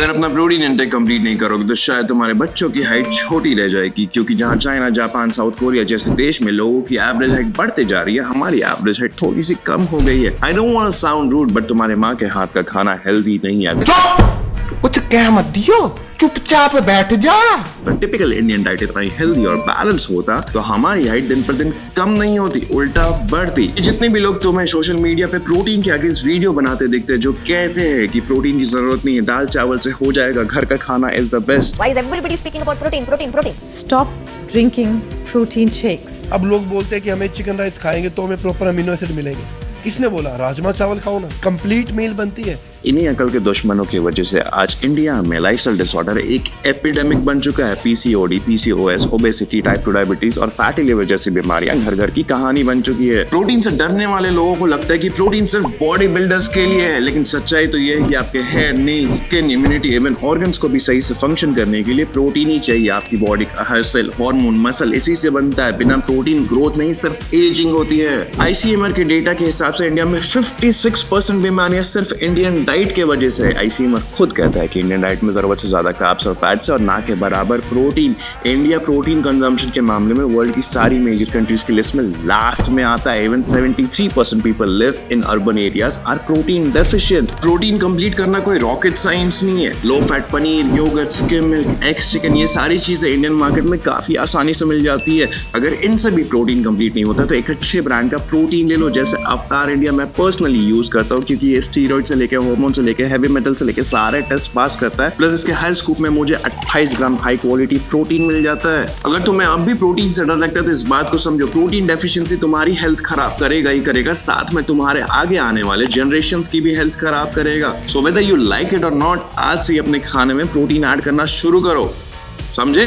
अगर अपना protein intake complete नहीं करोगे तो शायद तुम्हारे बच्चों की हाइट छोटी रह जाएगी, क्योंकि जहाँ चाइना, जापान, साउथ कोरिया जैसे देश में लोगों की एवरेज हाइट बढ़ते जा रही है, हमारी एवरेज हाइट थोड़ी सी कम हो गई है। I don't want to sound rude, but तुम्हारे माँ के हाथ का खाना हेल्दी नहीं है। कुछ कह मत दियो, चुपचाप बैठ जा। टिपिकल इंडियन डाइट इतना हेल्दी और बैलेंस होता तो हमारी हाइट दिन पर दिन कम नहीं होती, उल्टा बढ़ती। जितने भी लोग तुम्हें सोशल मीडिया पे प्रोटीन के अगेंस्ट वीडियो बनाते दिखते हैं, जो कहते हैं कि प्रोटीन की जरूरत नहीं है, दाल चावल से हो जाएगा, घर का खाना is the best. Why is everybody speaking about protein? Stop drinking protein shakes. अब लोग बोलते हैं कि हमें चिकन राइस खाएंगे तो हमें प्रॉपर अमीनो एसिड मिलेंगे। किसने बोला? राजमा चावल खाओ ना, कंप्लीट मील बनती है। इन्हीं अकल के दुश्मनों की वजह से आज इंडिया में लाइफस्टाइल डिसऑर्डर एक एपिडेमिक बन चुका है। PCOD, PCOS, obesity, type 2 diabetes और फैटी लिवर जैसी बीमारियां घर घर की कहानी बन चुकी है। प्रोटीन से डरने वाले लोगों को लगता है कि प्रोटीन सिर्फ बॉडी बिल्डर्स के लिए है, लेकिन सच्चाई तो ये है कि आपके hair, nail, skin, immunity, even organs को भी सही से फंक्शन करने के लिए प्रोटीन ही चाहिए। आपकी बॉडी का हर सेल, हार्मोन, मसल इसी से बनता है। बिना प्रोटीन ग्रोथ नहीं, सिर्फ एजिंग होती है। आईसीएमआर के डेटा के हिसाब से इंडिया में 56% बीमारियां सिर्फ इंडियन डाइट के वजह से। आईसीएमआर खुद कहता है कि इंडियन डाइट में जरूरत से ज्यादा कार्ब्स और फैट्स और ना के बराबर प्रोटीन। इंडिया प्रोटीन कंजम्पशन के मामले में वर्ल्ड की सारी मेजर कंट्रीज की लिस्ट में लास्ट में आता है। Even 73% people live in urban areas are protein deficient. Protein complete करना कोई रॉकेट साइंस नहीं है। Low fat paneer, yoghurt, skim milk, eggs, chicken, ये सारी चीजें इंडियन मार्केट में काफी आसानी से मिल जाती है। अगर इनसे भी प्रोटीन कंप्लीट नहीं होता तो एक अच्छे ब्रांड का प्रोटीन ले लो, जैसे अवतार इंडिया मैं पर्सनली यूज करता हूँ, क्योंकि ये स्टीरॉइड से लेकर हार्मोन से लेकर हैवी मेटल से लेकर सारे टेस्ट पास करता है। प्लस इसके हर स्कूप में मुझे 28 ग्राम हाई क्वालिटी प्रोटीन मिल जाता है। अगर तुम्हें अब भी प्रोटीन से डर लगता है तो इस बात को समझो, प्रोटीन डेफिशिएंसी तुम्हारी हेल्थ खराब करेगा ही करेगा, साथ में तुम्हारे आगे आने वाले जनरेशंस की भी हेल्थ खराब करेगा। So whether you like it और नॉट, आज से अपने खाने में प्रोटीन ऐड करना शुरू करो, समझे?